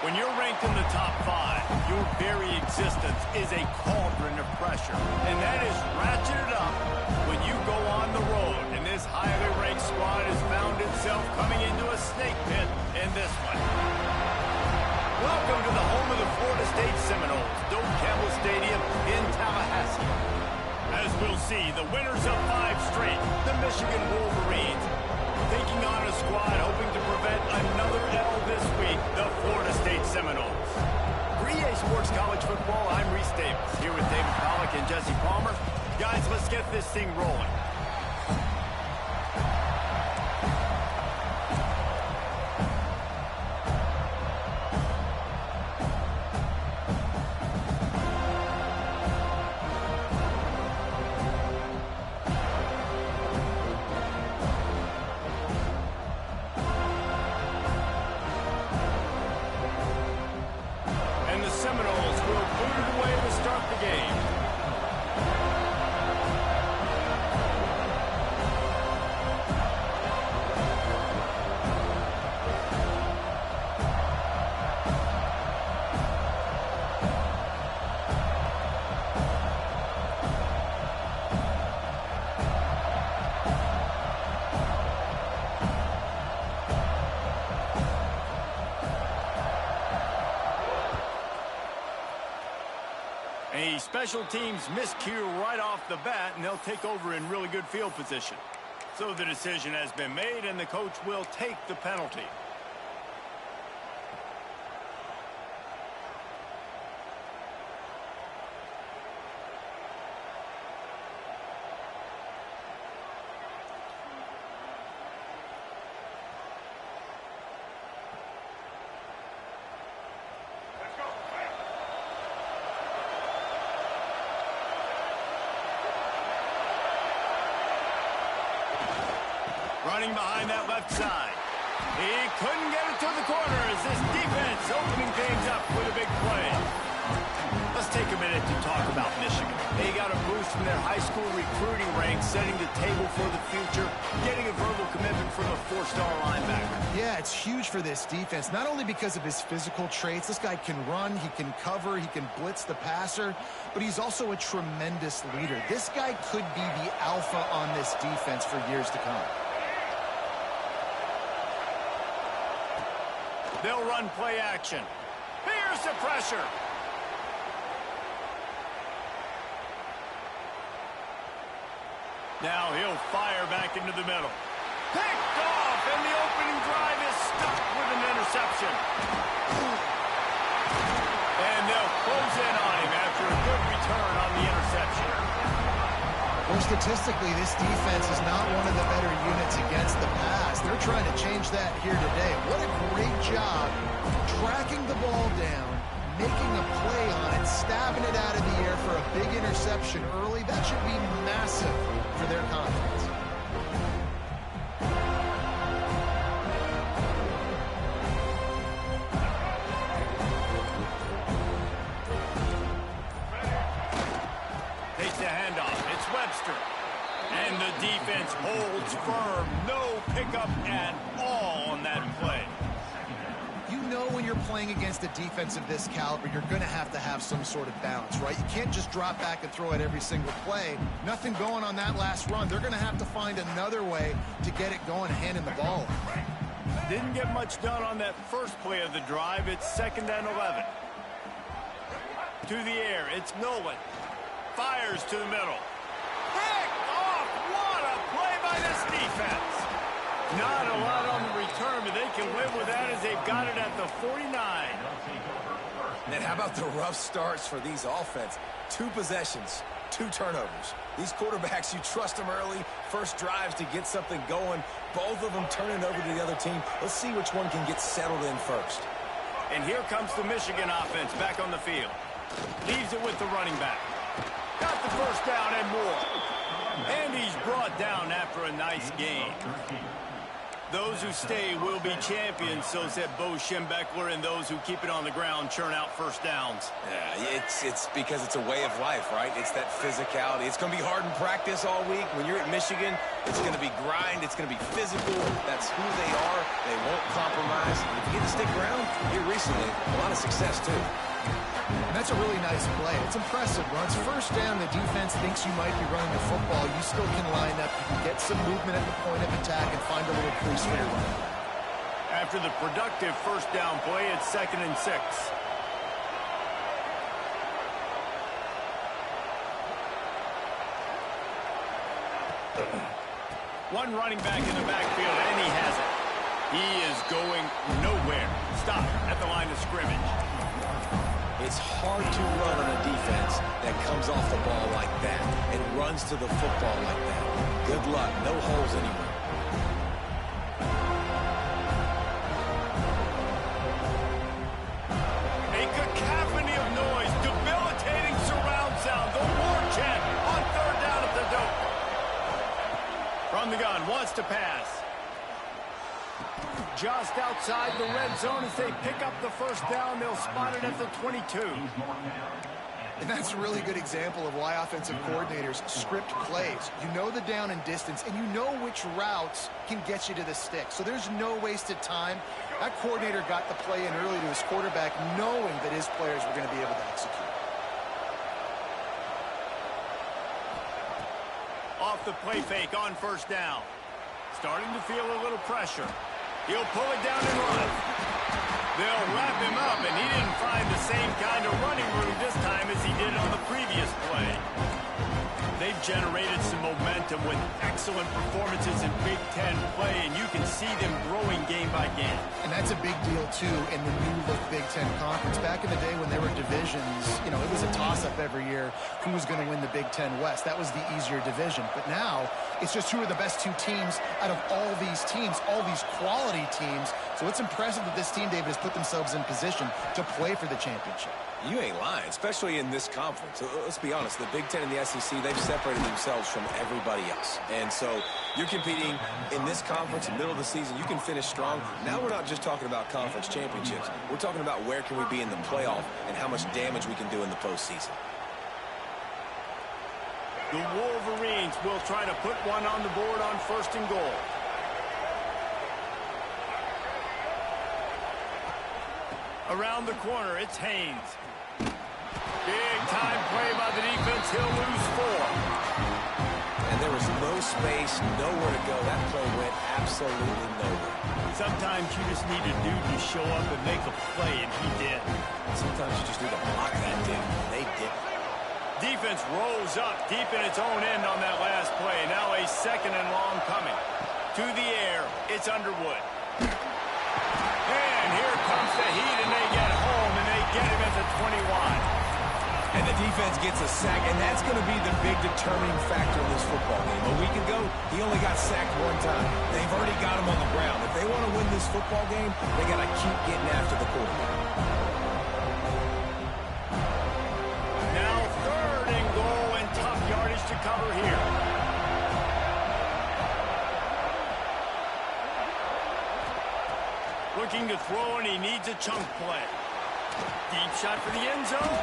When you're ranked in the top 5, your very existence is a cauldron of pressure. And that is ratcheted up when you go on the road. And this highly ranked squad has found itself coming into a snake pit in this one. Welcome to the home of the Florida State Seminoles, Doak Campbell Stadium in Tallahassee. As we'll see, the winners of 5 straight, the Michigan Wolverines, taking on a squad hoping to prevent another L this week, the Florida State Seminoles. For EA Sports College Football, I'm Reese Davis, here with David Pollack and Jesse Palmer. Guys, let's get this thing rolling. Seminoles will boot it away to start the game. A special teams miscue right off the bat, and they'll take over in really good field position. So the decision has been made, and the coach will take the penalty. Running behind that left side. He couldn't get it to the corner as this defense opening things up with a big play. Let's take a minute to talk about Michigan. They got a boost from their high school recruiting ranks, setting the table for the future, getting a verbal commitment from a 4-star linebacker. Yeah, it's huge for this defense, not only because of his physical traits. This guy can run, he can cover, he can blitz the passer, but he's also a tremendous leader. This guy could be the alpha on this defense for years to come. They'll run play action. Here's the pressure. Now he'll fire back into the middle. Picked off, and the opening drive is stuck with an interception. And they'll close in on him after a good return on the interception. Well, statistically, this defense is not one of the better units against the pass. They're trying to change that here today. What a great job tracking the ball down, making a play on it, stabbing it out of the air for a big interception early. That should be massive for their confidence. Takes the handoff. It's Webster. And the defense holds firm. No pickup at all on that play. You know when you're playing against a defense of this caliber, you're going to have some sort of balance, right? You can't just drop back and throw it every single play. Nothing going on that last run. They're going to have to find another way to get it going, handing the ball. Didn't get much done on that first play of the drive. It's 2nd and 11. To the air. It's Nolan. Fires to the middle. Picked off. What a play by this defense. Not a lot on the return, but they can live with that as they've got it at the 49. And how about the rough starts for these offense? 2 possessions, 2 turnovers. These quarterbacks, you trust them early, first drives to get something going. Both of them turning over to the other team. Let's see which one can get settled in first. And here comes the Michigan offense back on the field. Leaves it with the running back. Got the first down and more. And he's brought down after a nice gain. Those who stay will be champions, so said Bo Schembechler, and those who keep it on the ground churn out first downs. Yeah, it's because it's a way of life, right? It's that physicality. It's going to be hard in practice all week. When you're at Michigan, it's going to be grind. It's going to be physical. That's who they are. They won't compromise. And if you get to stick around, here recently, a lot of success, too. And that's a really nice play. It's impressive. Once first down, the defense thinks you might be running the football. You still can line up. You can get some movement at the point of attack and find a little crease for your run. After the productive first down play, it's 2nd and 6. One running back in the backfield, and he has it. He is going nowhere. Stop at the line of scrimmage. It's hard to run on a defense that comes off the ball like that and runs to the football like that. Good luck. No holes anywhere. A cacophony of noise, debilitating surround sound. The war chant on 3rd down at the dope. From the gun, wants to pass. Just outside the red zone as they pick up the first down. They'll spot it at the 22. And that's a really good example of why offensive coordinators script plays. You know the down and distance, and you know which routes can get you to the stick. So there's no wasted time. That coordinator got the play in early to his quarterback, knowing that his players were going to be able to execute. Off the play fake on first down. Starting to feel a little pressure. He'll pull it down and run. They'll wrap him up, and he didn't find the same kind of running room this time as he did on the previous play. They've generated some momentum with excellent performances in Big Ten play, and you can see them growing game by game. And that's a big deal, too, in the new-look Big Ten Conference. Back in the day when there were divisions, you know, it was a toss-up every year who was going to win the Big Ten West. That was the easier division. But now, it's just who are the best two teams out of all these teams, all these quality teams. So it's impressive that this team, David, has put themselves in position to play for the championship. You ain't lying, especially in this conference. Let's be honest, the Big Ten and the SEC, they've separated themselves from everybody else. And so you're competing in this conference in the middle of the season. You can finish strong. Now we're not just talking about conference championships. We're talking about where can we be in the playoff and how much damage we can do in the postseason. The Wolverines will try to put one on the board on 1st and goal. Around the corner, it's Haynes. Big time play by the defense. He'll lose 4. And there was no space, nowhere to go. That play went absolutely nowhere. Sometimes you just need a dude to show up and make a play, and he did. Sometimes you just need to block that dude. They did. Defense rolls up deep in its own end on that last play. Now a 2nd and long coming. To the air, it's Underwood. And here comes the heat, and they get home, and they get him at the 21. And the defense gets a sack, and that's going to be the big determining factor in this football game. A week ago, he only got sacked 1 time. They've already got him on the ground. If they want to win this football game, they got to keep getting after the quarterback. Now 3rd and goal, and tough yardage to cover here. Looking to throw, and he needs a chunk play. Deep shot for the end zone.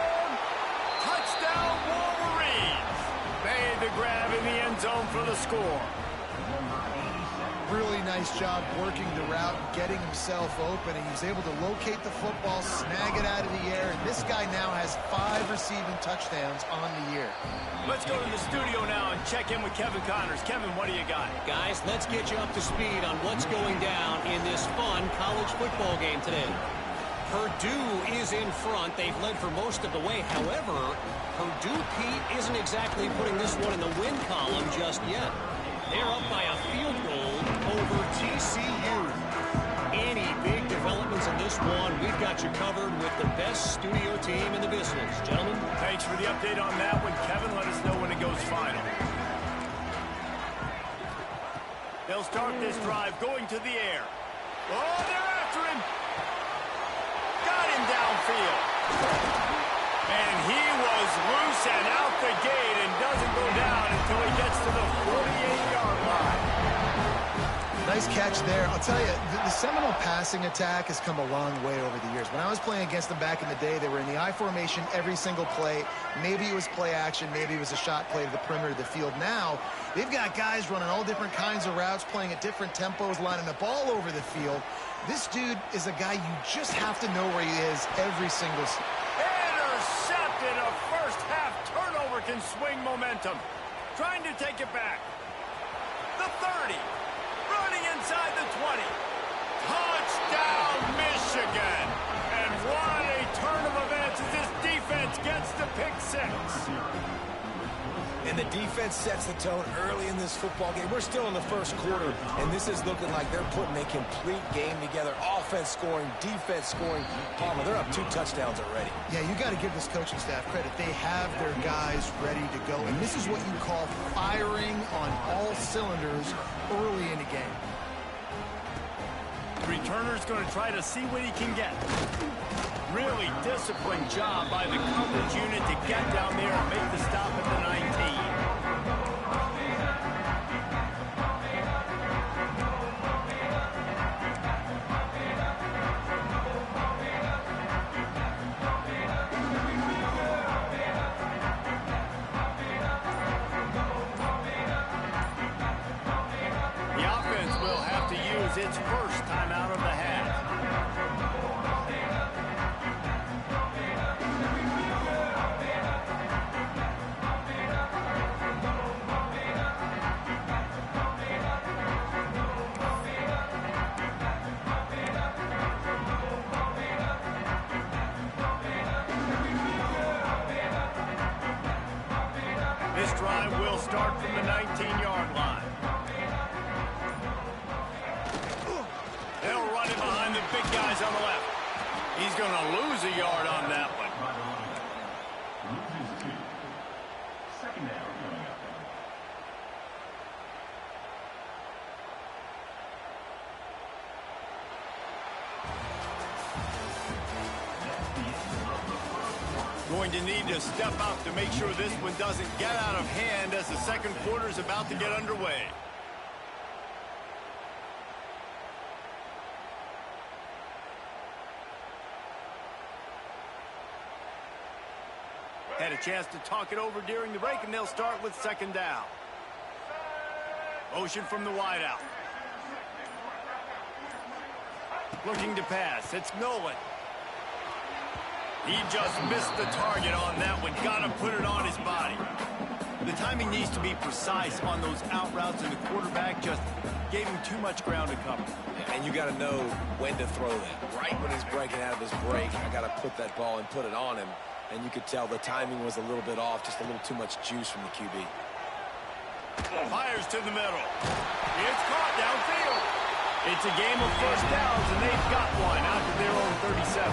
Touchdown, Wolverines! Made the grab in the end zone for the score. Really nice job working the route and getting himself open. And he was able to locate the football, snag it out of the air. And this guy now has 5 receiving touchdowns on the year. Let's go to the studio now and check in with Kevin Connors. Kevin, what do you got? Guys, let's get you up to speed on what's going down in this fun college football game today. Purdue is in front. They've led for most of the way. However, Purdue, Pete, isn't exactly putting this one in the win column just yet. They're up by a field goal over TCU. Any big developments in this one, we've got you covered with the best studio team in the business. Gentlemen. Thanks for the update on that one, Kevin. Let us know when it goes final. They'll start this drive going to the air. Oh, they're after him. Got him downfield. And he was loose and out the gate and doesn't go down until he gets to the 48-yard line. Nice catch there. I'll tell you, the Seminole passing attack has come a long way over the years. When I was playing against them back in the day, they were in the I formation every single play. Maybe it was play action. Maybe it was a shot play to the perimeter of the field. Now, they've got guys running all different kinds of routes, playing at different tempos, lining up all over the field. This dude is a guy you just have to know where he is every single... Intercepted. A first-half turnover can swing momentum. Trying to take it back. The 30. Running inside the 20. Touchdown, Michigan. And what a turn of events as this defense gets the pick six. And the defense sets the tone early in this football game. We're still in the first quarter, and this is looking like they're putting a complete game together. Offense scoring, defense scoring. Palmer, they're up 2 touchdowns already. Yeah, you got to give this coaching staff credit. They have their guys ready to go, and this is what you call firing on all cylinders early in the game. The returner's going to try to see what he can get. Really disciplined job by the coverage unit to get down there and make the stop at the 19. The offense will have to use its first time out of the half. This drive will start from the 19-yard line. They'll run it behind the big guys on the left. He's going to lose a yard on that one. Second down coming up. Going to need to step up to make sure this one doesn't get out of hand as the second quarter is about to get underway. Had a chance to talk it over during the break, and they'll start with second down. Motion from the wideout. Looking to pass. It's Nolan. He just missed the target on that one. Got to put it on his body. The timing needs to be precise on those out routes, and the quarterback just gave him too much ground to cover. And you got to know when to throw that. Right when he's breaking out of his break, I got to put that ball and put it on him. And you could tell the timing was a little bit off, just a little too much juice from the QB. Fires to the middle. It's caught downfield. It's a game of first downs, and they've got one out to their own 37.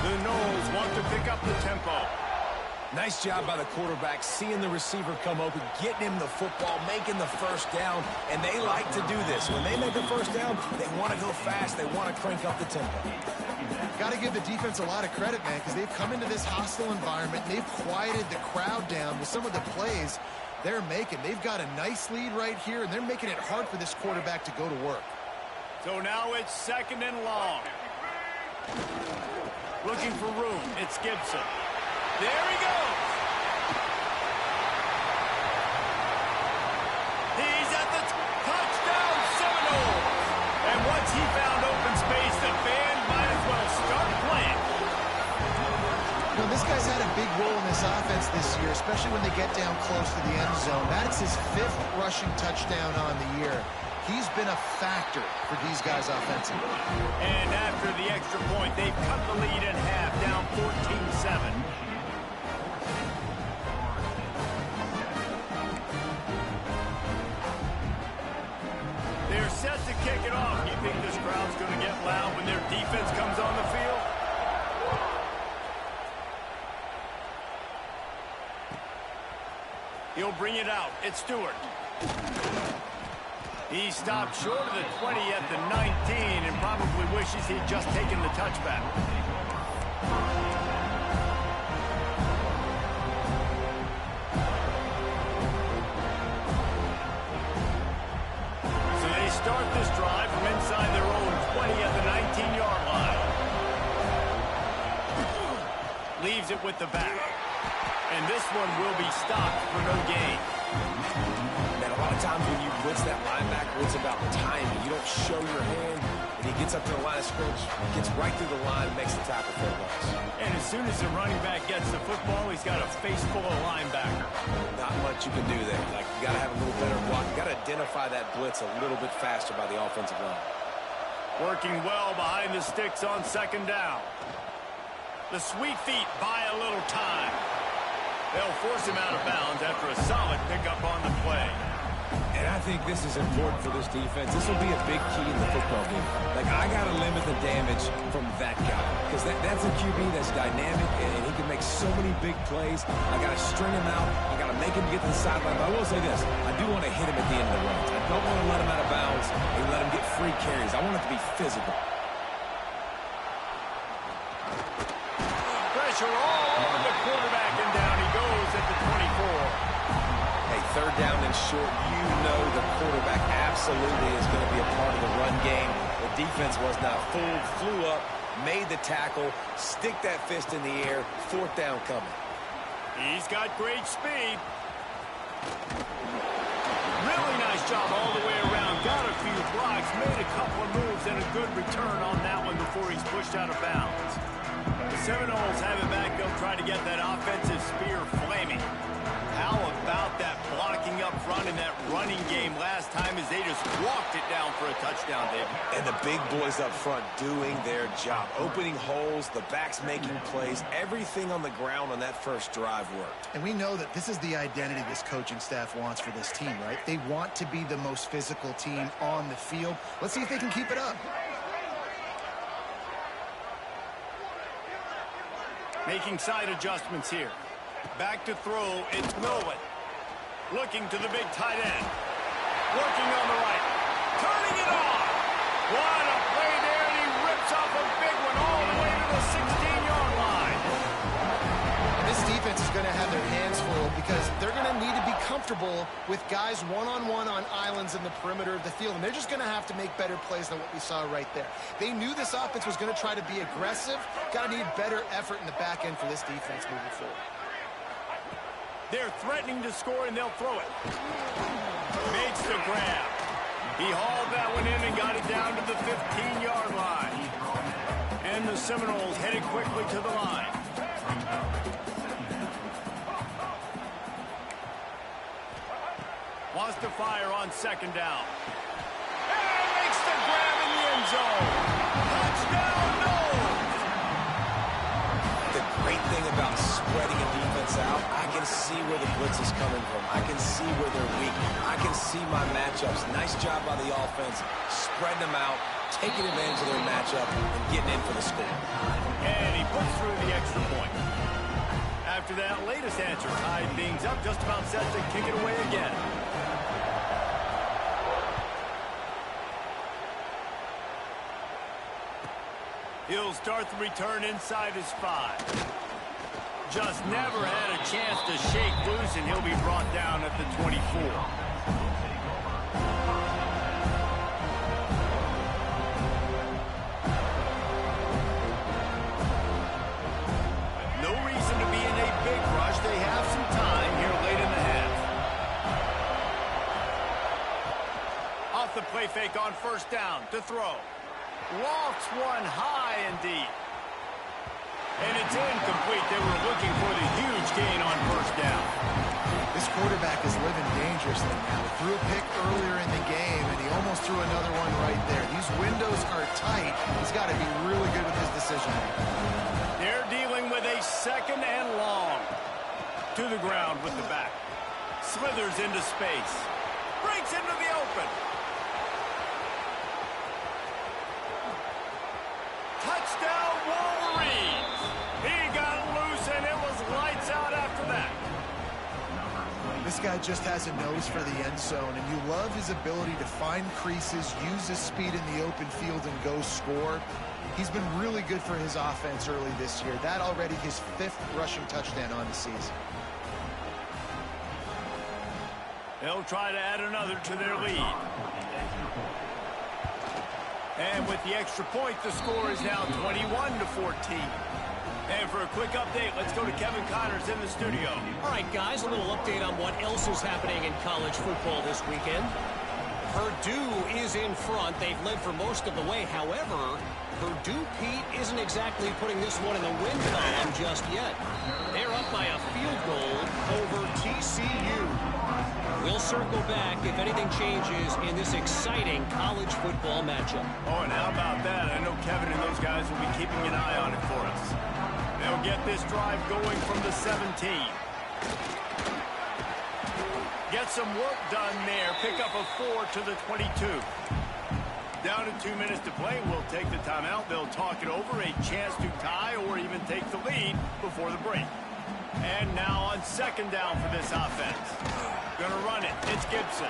The Noles want to pick up the tempo. Nice job by the quarterback, seeing the receiver come open, getting him the football, making the first down, and they like to do this. When they make a first down, they want to go fast. They want to crank up the tempo. Got to give the defense a lot of credit, man, because they've come into this hostile environment, and they've quieted the crowd down with some of the plays they're making. They've got a nice lead right here, and they're making it hard for this quarterback to go to work. So now it's second and long. Looking for room. It's Gibson. There he goes. He's at the touchdown, Seminole. And once he found open space, the band might as well start playing. You know, this guy's had a big role in this offense this year, especially when they get down close to the end zone. That's his 5th rushing touchdown on the year. He's been a factor for these guys offensively. And after the extra point, they've cut the lead in half, down 14-7. They're set to kick it off. You think this crowd's going to get loud when their defense comes on the field? He'll bring it out. It's Stewart. He stopped short of the 20 at the 19 and probably wishes he'd just taken the touchback. So they start this drive from inside their own 20 at the 19-yard line. Leaves it with the back. And this one will be stopped for no gain. Man, a lot of times when you blitz that linebacker, it's about timing. You don't show your hand, and he gets up to the line of scrimmage, gets right through the line, and makes the tackle for a loss. And as soon as the running back gets the football, he's got a face full of linebacker. Not much you can do there. Like, you got to have a little better block. You got to identify that blitz a little bit faster by the offensive line. Working well behind the sticks on second down. The sweet feet buy a little time. They'll force him out of bounds after a solid pickup on the play. And I think this is important for this defense. This will be a big key in the football game. Like, I got to limit the damage from that guy. Because that's a QB that's dynamic, and he can make so many big plays. I got to string him out. I got to make him get to the sideline. But I will say this. I do want to hit him at the end of the runs. I don't want to let him out of bounds and let him get free carries. I want it to be physical. Pressure all over the quarterback, and down he goes at the 24. Hey, third down and short, you know the quarterback absolutely is going to be a part of the run game. The defense was not fooled, flew up, made the tackle, stick that fist in the air, fourth down coming. He's got great speed. Really nice job all the way around. Got a few blocks, made a couple of moves, and a good return on that one before he's pushed out of bounds. The Seminoles have it back. They'll try to get that offensive spear flaming. How about that blocking up front in that running game last time as they just walked it down for a touchdown, David? And the big boys up front doing their job. Opening holes, the backs making plays. Everything on the ground on that first drive worked. And we know that this is the identity this coaching staff wants for this team, right? They want to be the most physical team on the field. Let's see if they can keep it up. Making side adjustments here. Back to throw, it's Nolan. Looking to the big tight end. Working on the right. Turning it on. What a play there, and he rips off a big one all the way to the 16-yard line. This defense is going to have their hands full because they're going to need to be comfortable with guys one-on-one on islands in the perimeter of the field, and they're just going to have to make better plays than what we saw right there. They knew this offense was going to try to be aggressive. Got to need better effort in the back end for this defense moving forward. They're threatening to score, and they'll throw it. Makes the grab. He hauled that one in and got it down to the 15-yard line. And the Seminoles headed quickly to the line. Wants to fire on second down. And makes the grab in the end zone. Touchdown, Noles! The great thing about spreading a defense out, I can see where the blitz is coming from. I can see where they're weak. I can see my matchups. Nice job by the offense, spreading them out, taking advantage of their matchup, and getting in for the score. And he puts through the extra point. After that latest answer tied things up, just about set to kick it away again. He'll start the return inside his 5. Just never had a chance to shake loose, and he'll be brought down at the 24. No reason to be in a big rush. They have some time here late in the half. Off the play fake on first down to throw. Lofts one high and deep. And it's incomplete. They were looking for the huge gain on first down. This quarterback is living dangerously now. He threw a pick earlier in the game, and he almost threw another one right there. These windows are tight. He's got to be really good with his decision. They're dealing with a second and long. To the ground with the back. Slithers into space. Breaks into the open. Touchdown, Wolverines! He got loose, and it was lights out after that. This guy just has a nose for the end zone, and you love his ability to find creases, use his speed in the open field, and go score. He's been really good for his offense early this year. That already his 5th rushing touchdown on the season. They'll try to add another to their lead. And with the extra point, the score is now 21-14. And for a quick update, let's go to Kevin Connors in the studio. All right, guys, a little update on what else is happening in college football this weekend. Purdue is in front. They've led for most of the way. However, Purdue, Pete, isn't exactly putting this one in the win column just yet. They're up by a field goal over TCU. We'll circle back if anything changes in this exciting college football matchup. Oh, and how about that? I know Kevin and those guys will be keeping an eye on it for us. They'll get this drive going from the 17. Get some work done there. Pick up a 4 to the 22. Down to 2 minutes to play. We'll take the timeout. They'll talk it over. A chance to tie or even take the lead before the break. And now on second down for this offense. Gonna run it. It's Gibson.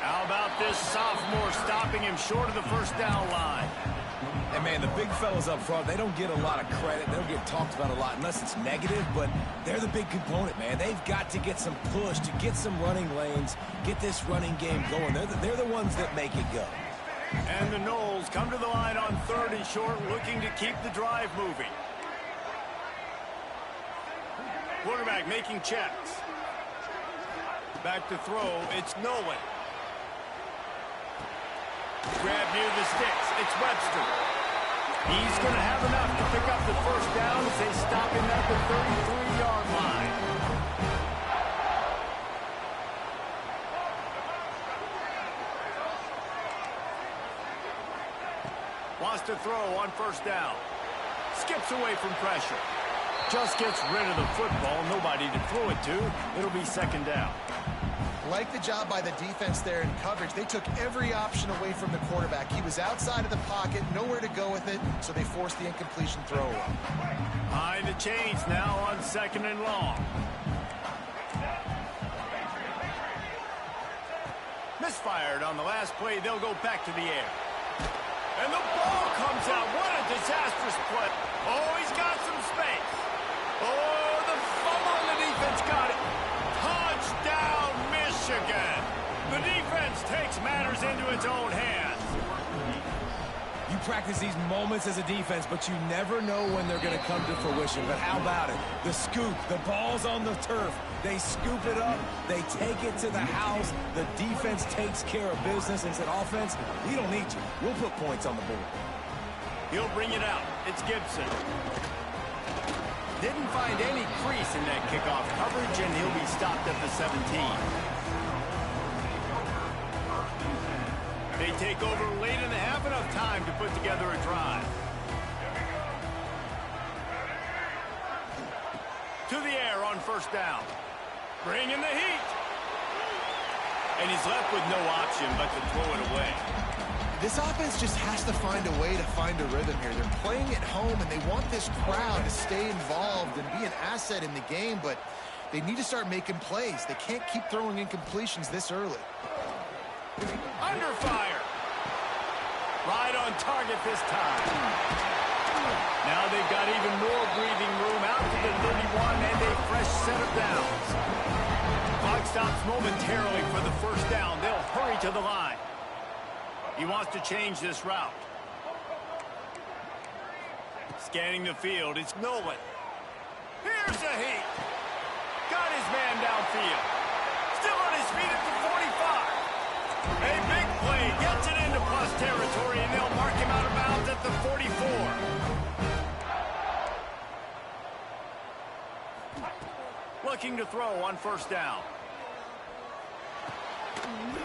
How about this sophomore stopping him short of the first down line? And, man, the big fellas up front, they don't get a lot of credit. They don't get talked about a lot unless it's negative, but they're the big component, man. They've got to get some push, to get some running lanes, get this running game going. They're the ones that make it go. And the Noles come to the line on 3rd and short, looking to keep the drive moving. Quarterback making checks. Back to throw, it's Nolan. Grab near the sticks, it's Webster. He's going to have enough to pick up the first down as they stop him at the 33-yard line. Wants to throw on first down. Skips away from pressure. Just gets rid of the football. Nobody to throw it to. It'll be second down. Like the job by the defense there in coverage. They took every option away from the quarterback. He was outside of the pocket, nowhere to go with it, so they forced the incompletion throw away. Behind the chains now on 2nd and long. Misfired on the last play. They'll go back to the air. And the ball comes out. What a disastrous play. Oh, he's got some space. Oh, the fumble and the defense got it. Touchdown, Michigan. The defense takes matters into its own hands. You practice these moments as a defense, but you never know when they're going to come to fruition. But how about it? The scoop, the ball's on the turf. They scoop it up. They take it to the house. The defense takes care of business and said, offense, we don't need you. We'll put points on the board. He'll bring it out. It's Gibson. Didn't find any crease in that kickoff coverage, and he'll be stopped at the 17. They take over late in the half, enough time to put together a drive. To the air on first down. Bring in the heat. And he's left with no option but to throw it away. This offense just has to find a way to find a rhythm here. They're playing at home, and they want this crowd to stay involved and be an asset in the game, but they need to start making plays. They can't keep throwing incompletions this early. Under fire. Right on target this time. Now they've got even more breathing room out to the 31 and a fresh set of downs. Clock stops momentarily for the first down. They'll hurry to the line. He wants to change this route. Scanning the field, it's Nolan. Here's the heat. Got his man downfield. Still on his feet at the 45. A big play gets it into plus territory, and they'll mark him out of bounds at the 44. Looking to throw on first down.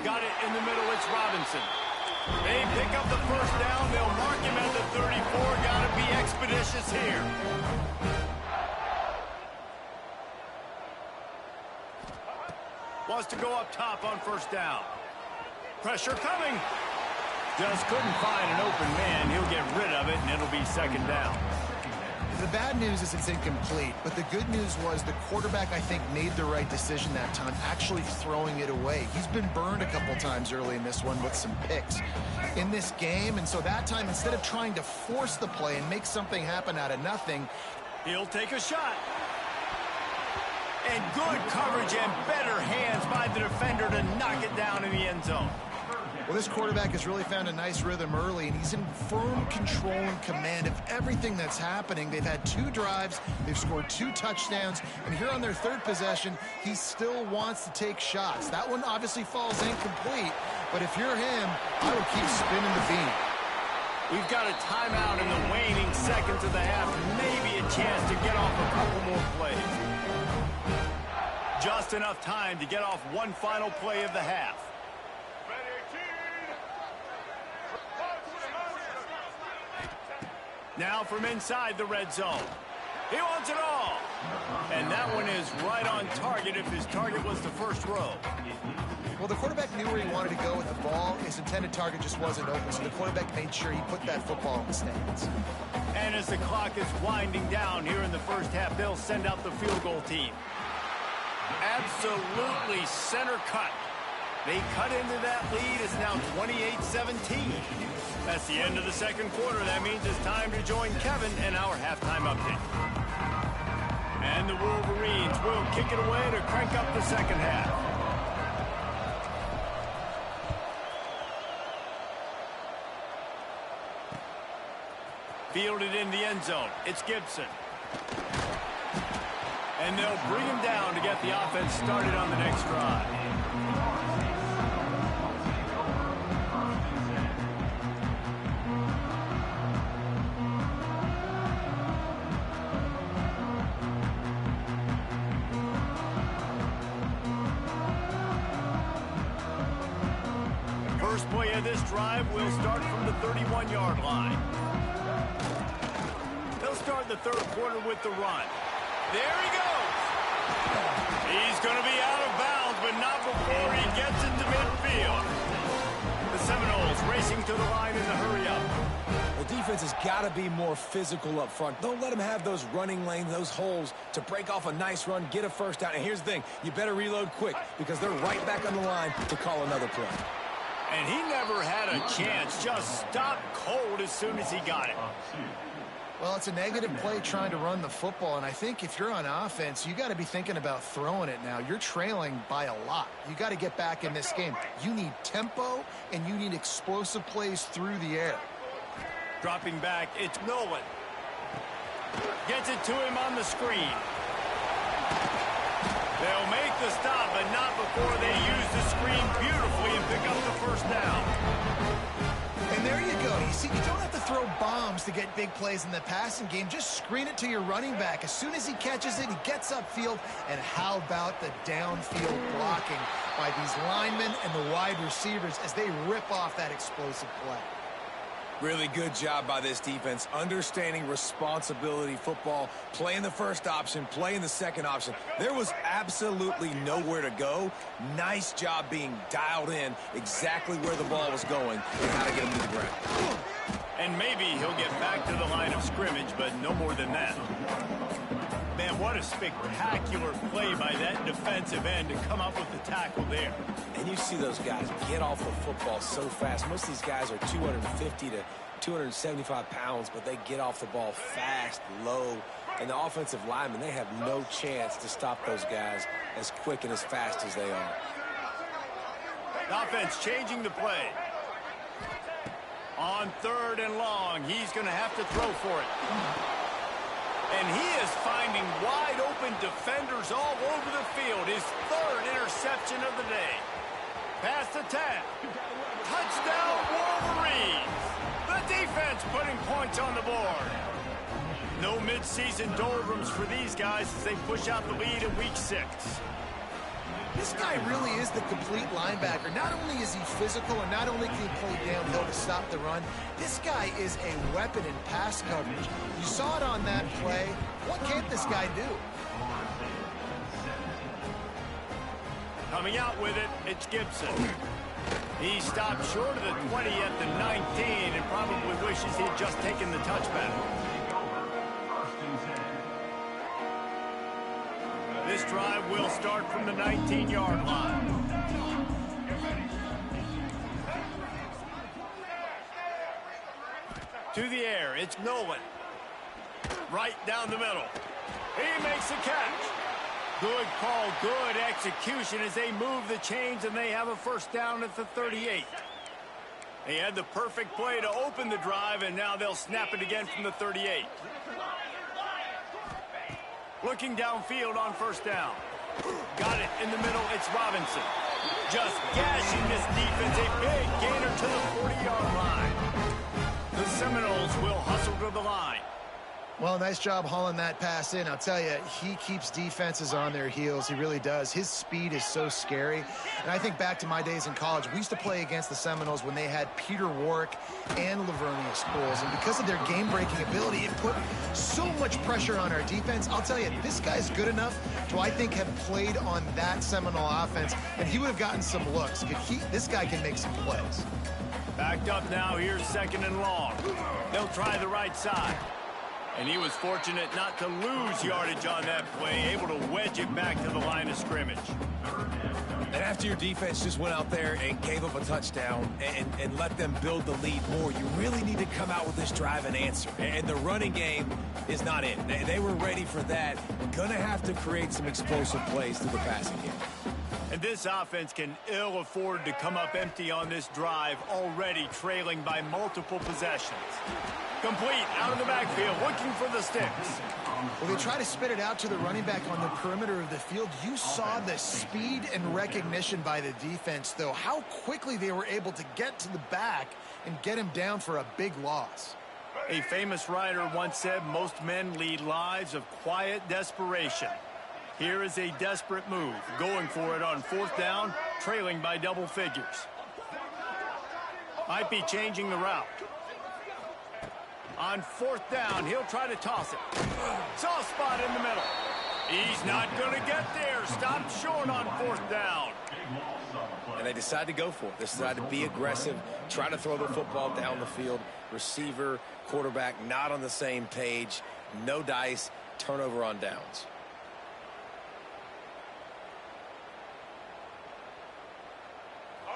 Got it in the middle, it's Robinson. They pick up the first down. They'll mark him at the 34. Got to be expeditious here. Wants to go up top on first down. Pressure coming. Just couldn't find an open man. He'll get rid of it, and it'll be second down. The bad news is it's incomplete, but the good news was the quarterback, I think, made the right decision that time, actually throwing it away. He's been burned a couple times early in this one with some picks in this game, and so that time, instead of trying to force the play and make something happen out of nothing, he'll take a shot. And good coverage and better hands by the defender to knock it down in the end zone. Well, this quarterback has really found a nice rhythm early, and he's in firm control and command of everything that's happening. They've had 2 drives, they've scored 2 touchdowns, and here on their 3rd possession, he still wants to take shots. That one obviously falls incomplete, but if you're him, I would keep spinning the beam. We've got a timeout in the waning seconds of the half, maybe a chance to get off a couple more plays. Just enough time to get off one final play of the half. Now from inside the red zone. He wants it all. And that one is right on target if his target was the first row. Well, the quarterback knew where he wanted to go with the ball. His intended target just wasn't open, so the quarterback made sure he put that football in the stands. And as the clock is winding down here in the first half, they'll send out the field goal team. Absolutely center cut. They cut into that lead. It's now 28-17. That's the end of the second quarter. That means it's time to join Kevin and our halftime update. And the Wolverines will kick it away to crank up the second half. Fielded in the end zone. It's Gibson. And they'll bring him down to get the offense started on the next drive. First play of this drive will start from the 31-yard line. They'll start the third quarter with the run. There he goes. He's going to be out of bounds, but not before he gets into midfield. The Seminoles racing to the line in the hurry-up. The defense has got to be more physical up front. Don't let them have those running lanes, those holes to break off a nice run, get a first down. And here's the thing, you better reload quick because they're right back on the line to call another play. And he never had a chance, just stopped cold as soon as he got it. Well, it's a negative play trying to run the football, and I think if you're on offense, you got to be thinking about throwing it now. You're trailing by a lot. You got to get back in this game. You need tempo, and you need explosive plays through the air. Dropping back, it's Nolan. Gets it to him on the screen. They'll make the stop, but not before they use the screen beautifully and pick up the first down. And there you go. You see, you don't have to throw bombs to get big plays in the passing game. Just screen it to your running back. As soon as he catches it, he gets upfield. And how about the downfield blocking by these linemen and the wide receivers as they rip off that explosive play? Really good job by this defense, understanding responsibility football, playing the first option, playing the second option. There was absolutely nowhere to go. Nice job being dialed in exactly where the ball was going and how to get him to the ground. And maybe he'll get back to the line of scrimmage, but no more than that. Man, what a spectacular play by that defensive end to come up with the tackle there. And you see those guys get off the football so fast. Most of these guys are 250 to 275 pounds, but they get off the ball fast, low. And the offensive linemen, they have no chance to stop those guys as quick and as fast as they are. The offense changing the play. On 3rd and long, he's going to have to throw for it. And he is finding wide-open defenders all over the field. His 3rd interception of the day. Pass the 10. Touchdown, Wolverines. The defense putting points on the board. No midseason doldrums for these guys as they push out the lead in week 6. This guy really is the complete linebacker. Not only is he physical and not only can he play downhill to stop the run, this guy is a weapon in pass coverage. You saw it on that play. What can't this guy do? Coming out with it, it's Gibson. He stopped short of the 20 at the 19 and probably wishes he had just taken the touchback. This drive will start from the 19-yard line. To the air, it's Nolan. Right down the middle. He makes the catch. Good call, good execution as they move the chains and they have a first down at the 38. They had the perfect play to open the drive, and now they'll snap it again from the 38. Looking downfield on first down. Got it in the middle. It's Robinson. Just gashing this defense. A big gainer to the 40-yard line. The Seminoles will hustle to the line. Well, nice job hauling that pass in. I'll tell you, he keeps defenses on their heels. He really does. His speed is so scary. And I think back to my days in college. We used to play against the Seminoles when they had Peter Warwick and Lavernia Schools. And because of their game-breaking ability, it put so much pressure on our defense. I'll tell you, this guy's good enough to, I think, have played on that Seminole offense. And he would have gotten some looks. This guy can make some plays. Backed up now. Here's 2nd and long. They'll try the right side. And he was fortunate not to lose yardage on that play, able to wedge it back to the line of scrimmage. And after your defense just went out there and gave up a touchdown and let them build the lead more, you really need to come out with this drive and answer. And the running game is not in. They were ready for that. Going to have to create some explosive plays through the passing game. And this offense can ill afford to come up empty on this drive, already trailing by multiple possessions. Complete out of the backfield, looking for the sticks. Well, they try to spit it out to the running back on the perimeter of the field. You saw the speed and recognition by the defense, though. How quickly they were able to get to the back and get him down for a big loss. A famous writer once said, most men lead lives of quiet desperation. Here is a desperate move, going for it on 4th down, trailing by double figures. Might be changing the route. On 4th down, he'll try to toss it. Soft spot in the middle. He's not going to get there. Stopped short on 4th down. And they decide to go for it. They decide to be aggressive, try to throw the football down the field. Receiver, quarterback, not on the same page. No dice, turnover on downs.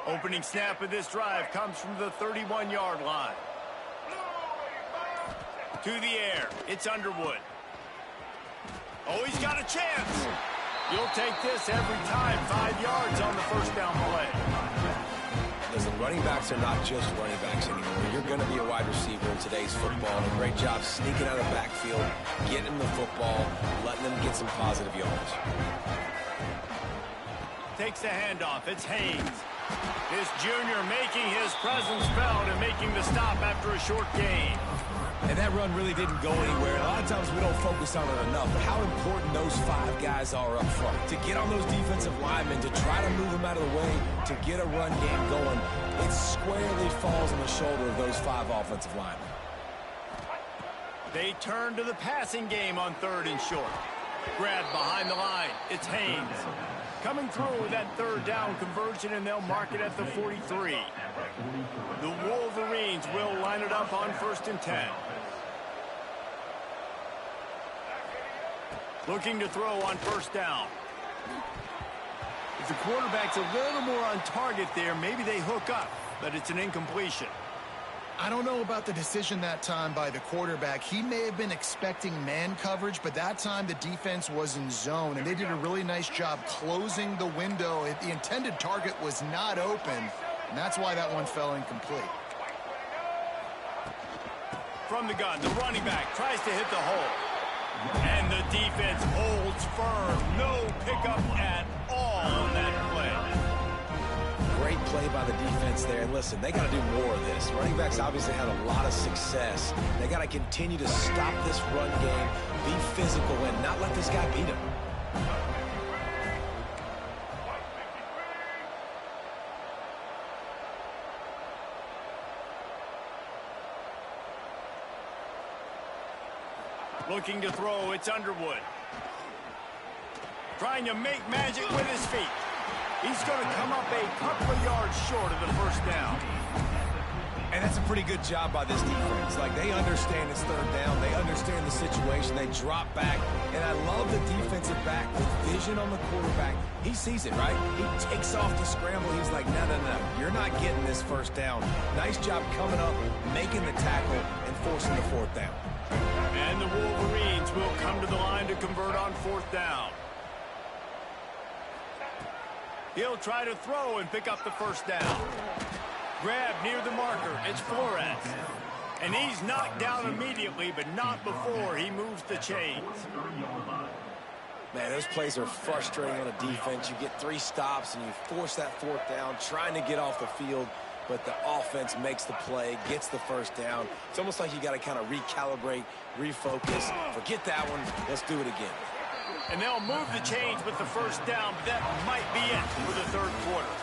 Opening snap of this drive comes from the 31-yard line. To the air, it's Underwood. Oh, he's got a chance. You'll take this every time. 5 yards on the first down play. Listen, running backs are not just running backs anymore. You're going to be a wide receiver in today's football. And a great job sneaking out of the backfield, getting them the football, letting them get some positive yards. Takes the handoff. It's Haynes. This junior making his presence felt and making the stop after a short gain. And that run really didn't go anywhere. A lot of times we don't focus on it enough, but how important those 5 guys are up front. To get on those defensive linemen, to try to move them out of the way, to get a run game going, it squarely falls on the shoulder of those 5 offensive linemen. They turn to the passing game on 3rd and short. Grabbed behind the line. It's Haynes. Coming through with that 3rd down conversion, and they'll mark it at the 43. The Wolverines will line it up on 1st and 10. Looking to throw on 1st down. If the quarterback's a little more on target there, maybe they hook up, but it's an incompletion. I don't know about the decision that time by the quarterback. He may have been expecting man coverage, but that time the defense was in zone, and they did a really nice job closing the window. The intended target was not open, and that's why that one fell incomplete. From the gun, the running back tries to hit the hole. And the defense holds firm. No pickup at all on that play. Great play by the defense there. And listen, they got to do more of this. Running backs obviously had a lot of success. They got to continue to stop this run game, be physical, and not let this guy beat him. Looking to throw, it's Underwood. Trying to make magic with his feet. He's going to come up a couple of yards short of the 1st down. And that's a pretty good job by this defense. Like, they understand it's 3rd down. They understand the situation. They drop back. And I love the defensive back with vision on the quarterback. He sees it, right? He takes off the scramble. He's like, no, no, no. You're not getting this 1st down. Nice job coming up, making the tackle, and forcing the 4th down. And the Wolverines will come to the line to convert on 4th down. He'll try to throw and pick up the 1st down. Grab near the marker. It's Flores. And he's knocked down immediately, but not before he moves the chains. Man, those plays are frustrating on a defense. You get 3 stops and you force that 4th down, trying to get off the field, but the offense makes the play, gets the 1st down. It's almost like you got to kind of recalibrate, refocus. Forget that one. Let's do it again. And they'll move the chains with the 1st down, but that might be it for the 3rd quarter.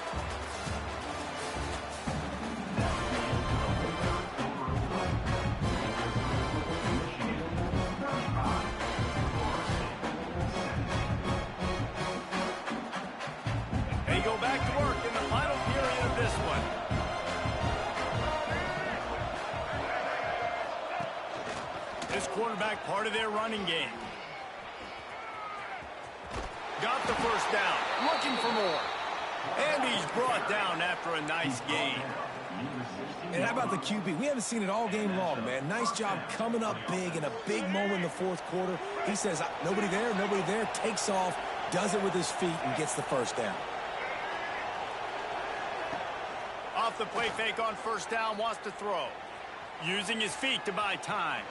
They go back to work in the final period of this one. This quarterback part of their running game. Got the 1st down, looking for more. And he's brought down after a nice gain. And how about the QB? We haven't seen it all game long, man. Nice job coming up big in a big moment in the 4th quarter. He says, nobody there, takes off, does it with his feet, and gets the 1st down. Off the play fake on 1st down, wants to throw. Using his feet to buy time.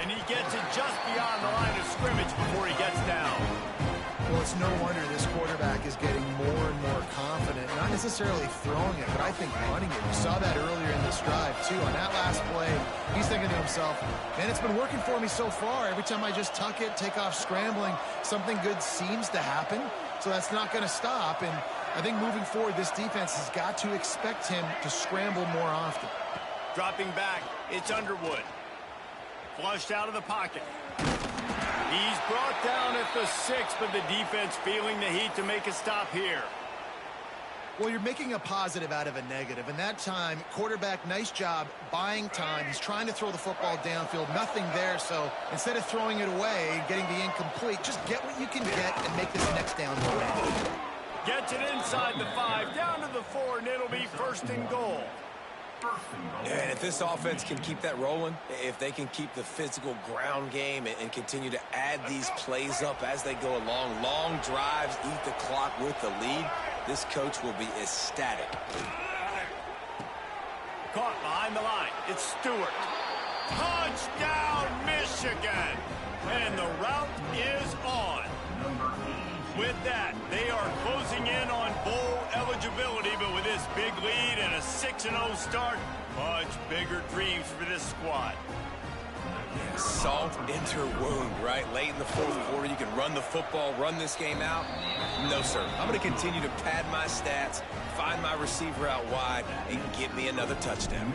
And he gets it just beyond the line of scrimmage before he gets down. Well, it's no wonder this quarterback is getting more and more confident, not necessarily throwing it, but I think running it. We saw that earlier in this drive, too. On that last play, he's thinking to himself, man, it's been working for me so far. Every time I just tuck it, take off scrambling, something good seems to happen, so that's not going to stop. And I think moving forward, this defense has got to expect him to scramble more often. Dropping back, it's Underwood. Flushed out of the pocket. He's brought down at the 6, but the defense feeling the heat to make a stop here. Well, you're making a positive out of a negative. And that time, quarterback, nice job buying time. He's trying to throw the football downfield. Nothing there, so instead of throwing it away, getting the incomplete, just get what you can get and make this next down more manageable. Gets it inside the 5, down to the 4, and it'll be 1st and goal. And if this offense can keep that rolling, if they can keep the physical ground game and continue to add these plays up as they go along, long drives, eat the clock with the lead, this coach will be ecstatic. Caught behind the line. It's Stewart. Touchdown, Michigan! And the route is on. With that, they are closing in on bowl eligibility, but with this big lead and a 6-0 start, much bigger dreams for this squad. Yeah, salt into her wound, right? Late in the 4th quarter, you can run the football, run this game out. No, sir. I'm going to continue to pad my stats, find my receiver out wide, and get me another touchdown.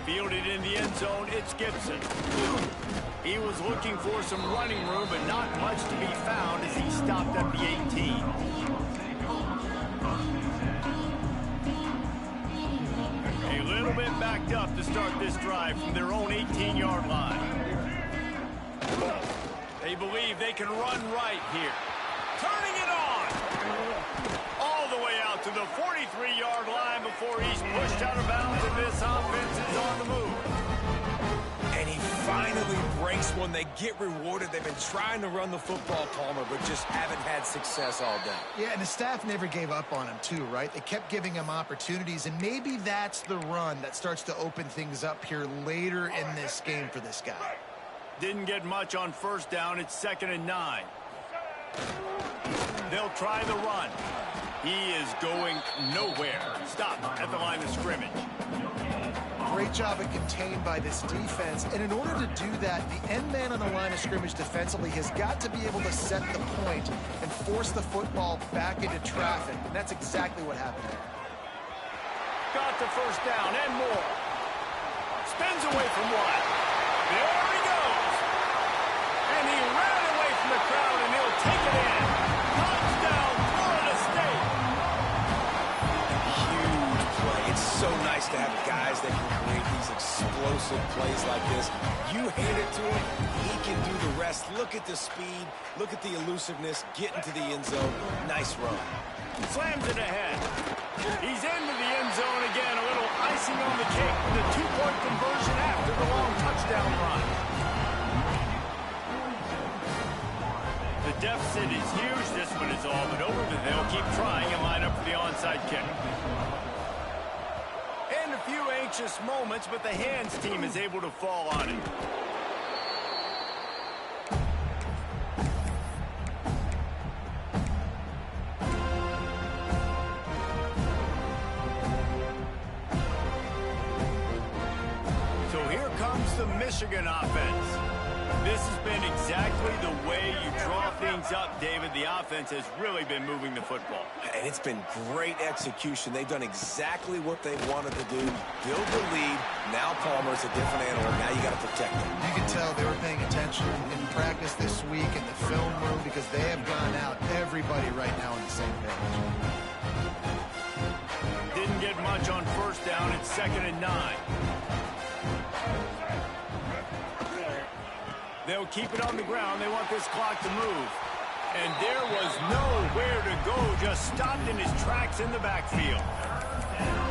Fielded in the end zone, it's Gibson. He was looking for some running room, but not much to be found as he stopped at the 18. A little bit backed up to start this drive from their own 18-yard line. They believe they can run right here. Turning it on! All the way out to the 43-yard line before he's pushed out of bounds, and this offense is on the move. And he finally breaks one. They get rewarded. They've been trying to run the football, Palmer, but just haven't had success all day. Yeah, and the staff never gave up on him, too, right? They kept giving him opportunities, and maybe that's the run that starts to open things up here later in this game for this guy. Didn't get much on 1st down. It's 2nd and 9. They'll try the run. He is going nowhere. Stop at the line of scrimmage. Great job at contained by this defense. And in order to do that, the end man on the line of scrimmage defensively has got to be able to set the point and force the football back into traffic. And that's exactly what happened there. Got the 1st down and more. Spins away from one. There he goes. And he ran away from the crowd, and he'll take it in. Touchdown, Florida State. Huge play. It's so nice to have guys that can create these explosive plays like this. You hand it to him, he can do the rest. Look at the speed. Look at the elusiveness. Get into the end zone. Nice run. Slams it ahead. He's into the end zone again. A little icing on the cake with a 2-point conversion after the long touchdown run. deficit is huge. This one is all but over, but they'll keep trying and line up for the onside kick. And a few anxious moments, but the hands team is able to fall on it. So here comes the Michigan offense. This has been exactly the way you draw things up, David. The offense has really been moving the football. And it's been great execution. They've done exactly what they wanted to do. Build the lead. Now Palmer's a different animal. Now you got to protect him. You can tell they were paying attention in practice this week in the film room because they have gone out, everybody right now on the same page. Didn't get much on first down. It's 2nd and 9. They'll keep it on the ground. They want this clock to move. And there was nowhere to go. Just stopped in his tracks in the backfield.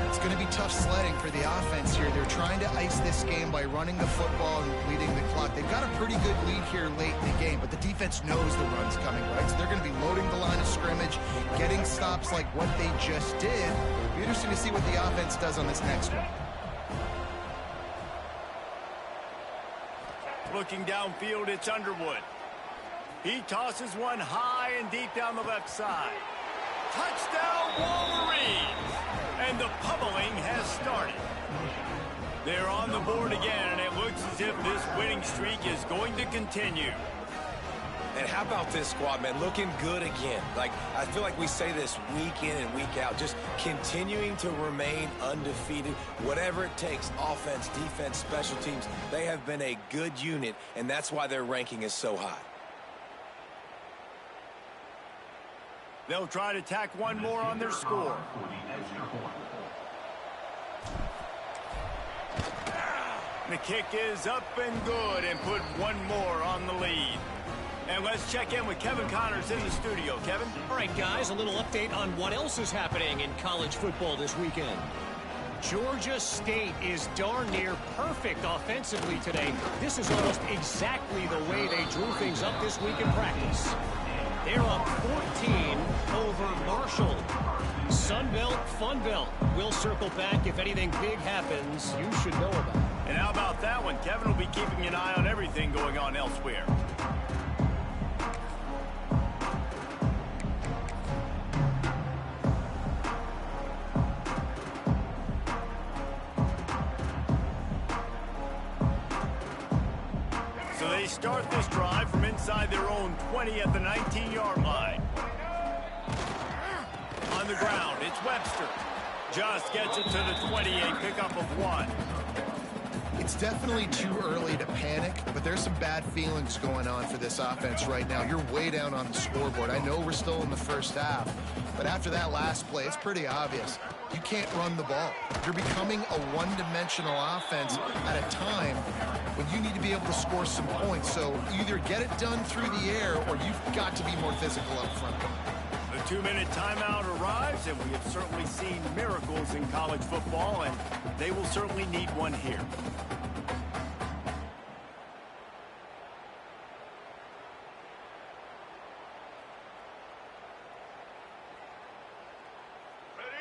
It's going to be tough sledding for the offense here. They're trying to ice this game by running the football and bleeding the clock. They've got a pretty good lead here late in the game, but the defense knows the run's coming, right? So they're going to be loading the line of scrimmage, getting stops like what they just did. It'll be interesting to see what the offense does on this next one. Looking downfield, it's Underwood. He tosses one high and deep down the left side. Touchdown, Wolverines! And the pummeling has started. They're on the board again, and it looks as if this winning streak is going to continue. And how about this squad, man? Looking good again. Like, I feel like we say this week in and week out, just continuing to remain undefeated. Whatever it takes, offense, defense, special teams, they have been a good unit, and that's why their ranking is so high. They'll try to tack one more on their score. The kick is up and good and put one more on the lead. And let's check in with Kevin Connors in the studio. Kevin? All right, guys, a little update on what else is happening in college football this weekend. Georgia State is darn near perfect offensively today. This is almost exactly the way they drew things up this week in practice. They're up 14 over Marshall. Sun Belt, Fun Belt. We'll circle back if anything big happens you should know about. And how about that one? Kevin will be keeping an eye on everything going on elsewhere. So they start this drive from inside their own 20 at the 19-yard line. On the ground, it's Webster. Just gets it to the 28, pickup of 1. It's definitely too early to panic, but there's some bad feelings going on for this offense right now. You're way down on the scoreboard. I know we're still in the first half, but after that last play, it's pretty obvious. You can't run the ball. You're becoming a one-dimensional offense at a time when you need to be able to score some points. So either get it done through the air or you've got to be more physical up front. The 2-minute timeout arrives, and we have certainly seen miracles in college football, and they will certainly need one here.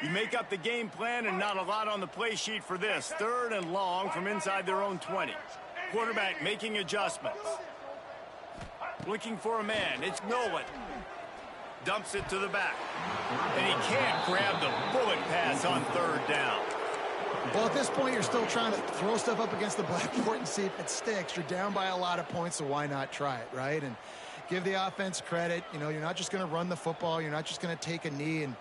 You make up the game plan and not a lot on the play sheet for this. 3rd and long from inside their own 20. Quarterback making adjustments. Looking for a man. It's Nolan. Dumps it to the back. And he can't grab the bullet pass on 3rd down. Well, at this point, you're still trying to throw stuff up against the blackboard and see if it sticks. You're down by a lot of points, so why not try it, right? And give the offense credit. You know, you're not just going to run the football. You're not just going to take a knee and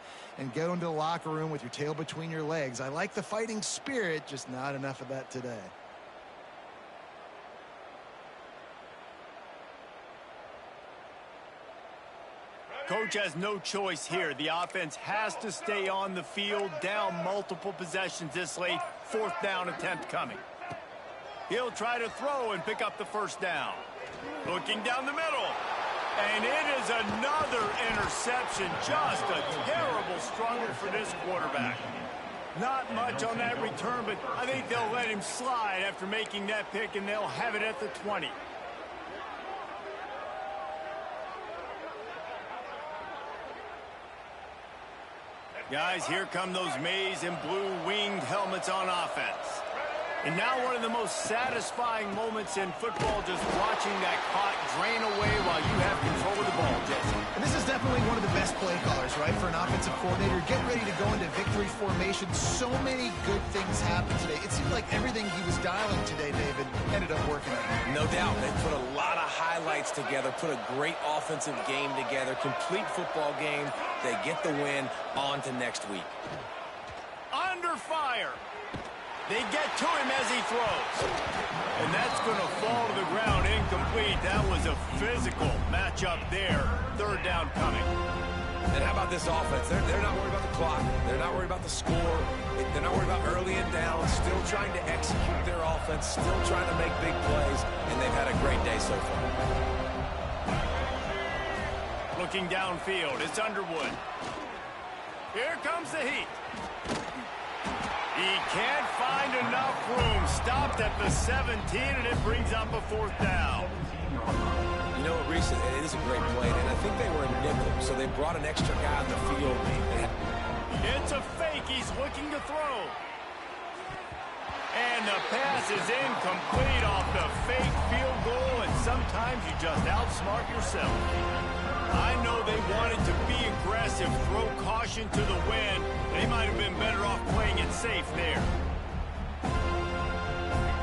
go into the locker room with your tail between your legs. I like the fighting spirit, just not enough of that today. Coach has no choice here. The offense has to stay on the field, down multiple possessions this late. 4th down attempt coming. He'll try to throw and pick up the 1st down. Looking down the middle. And it is another interception. Just a terrible struggle for this quarterback. Not much on that return, but I think they'll let him slide after making that pick, and they'll have it at the 20. Guys, here come those maize and blue winged helmets on offense. And now one of the most satisfying moments in football, just watching that clock drain away while you have control of the ball, Jesse. And this is definitely one of the best play callers, right, for an offensive coordinator. Get ready to go into victory formation. So many good things happened today. It seemed like everything he was dialing today, David, ended up working out. No doubt. They put a lot of highlights together, put a great offensive game together, complete football game. They get the win. On to next week. Under fire. They get to him as he throws. And that's going to fall to the ground incomplete. That was a physical matchup there. Third down coming. And how about this offense? They're not worried about the clock. They're not worried about the score. They're not worried about early and down. Still trying to execute their offense. Still trying to make big plays. And they've had a great day so far. Looking downfield, it's Underwood. Here comes the heat. He can't find enough room. Stopped at the 17, and it brings up a fourth down. You know what, Reese, it is a great play, and I think they were in nickel, so they brought an extra guy on the field. It's a fake. He's looking to throw. And the pass is incomplete off the fake field goal, and sometimes you just outsmart yourself. I know they wanted to be aggressive, throw caution to the wind. They might have been better off playing it safe there.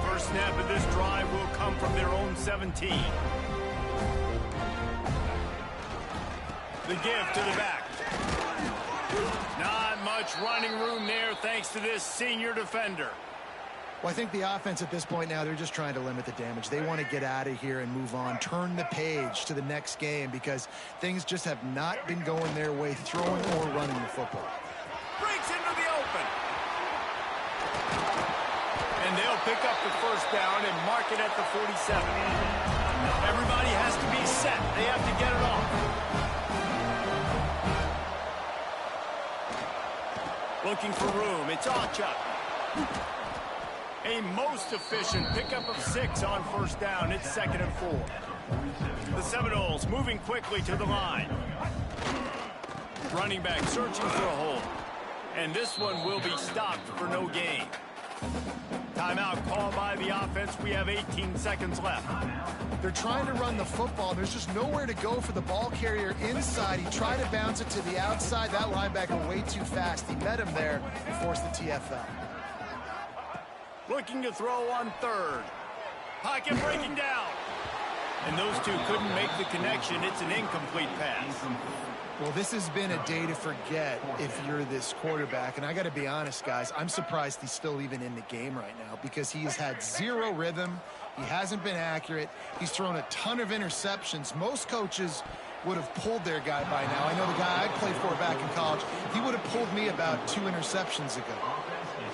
First snap of this drive will come from their own 17. The give to the back. Not much running room there thanks to this senior defender. Well, I think the offense at this point now, they're just trying to limit the damage. They want to get out of here and move on, turn the page to the next game because things just have not been going their way, throwing or running the football. Breaks into the open. And they'll pick up the first down and mark it at the 47. Everybody has to be set. They have to get it off. Looking for room. It's Ncaa. A most efficient pickup of 6 on first down. It's 2nd and 4. The Seminoles moving quickly to the line. Running back searching for a hole. And this one will be stopped for no gain. Timeout called by the offense. We have 18 seconds left. They're trying to run the football. There's just nowhere to go for the ball carrier inside. He tried to bounce it to the outside. That linebacker way too fast. He met him there and forced the TFL. Looking to throw on third. Pocket breaking down. And those two couldn't make the connection. It's an incomplete pass. Well, this has been a day to forget if you're this quarterback. And I got to be honest, guys, I'm surprised he's still even in the game right now because he has had zero rhythm. He hasn't been accurate. He's thrown a ton of interceptions. Most coaches would have pulled their guy by now. I know the guy I played for back in college, he would have pulled me about 2 interceptions ago.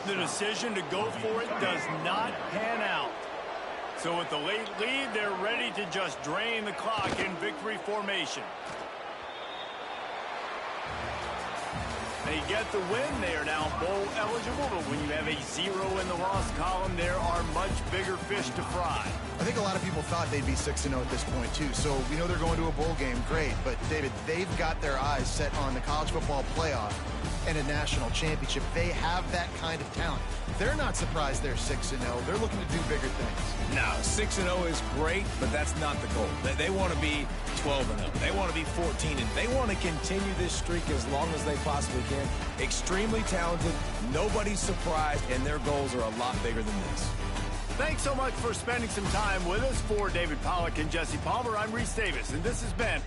The decision to go for it does not pan out. So with the late lead, they're ready to just drain the clock in victory formation. They get the win. They are now bowl eligible, but when you have a 0 in the loss column, there are much bigger fish to fry. I think a lot of people thought they'd be 6-0 at this point, too. So we know they're going to a bowl game. Great. But, David, they've got their eyes set on the college football playoff and a national championship. They have that kind of talent. They're not surprised they're 6-0. They're looking to do bigger things. No, 6-0 is great, but that's not the goal. They want to be 12-0. They want to be 14-0. They want to continue this streak as long as they possibly can. Extremely talented. Nobody's surprised, and their goals are a lot bigger than this. Thanks so much for spending some time with us. For David Pollack and Jesse Palmer, I'm Reese Davis, and this has been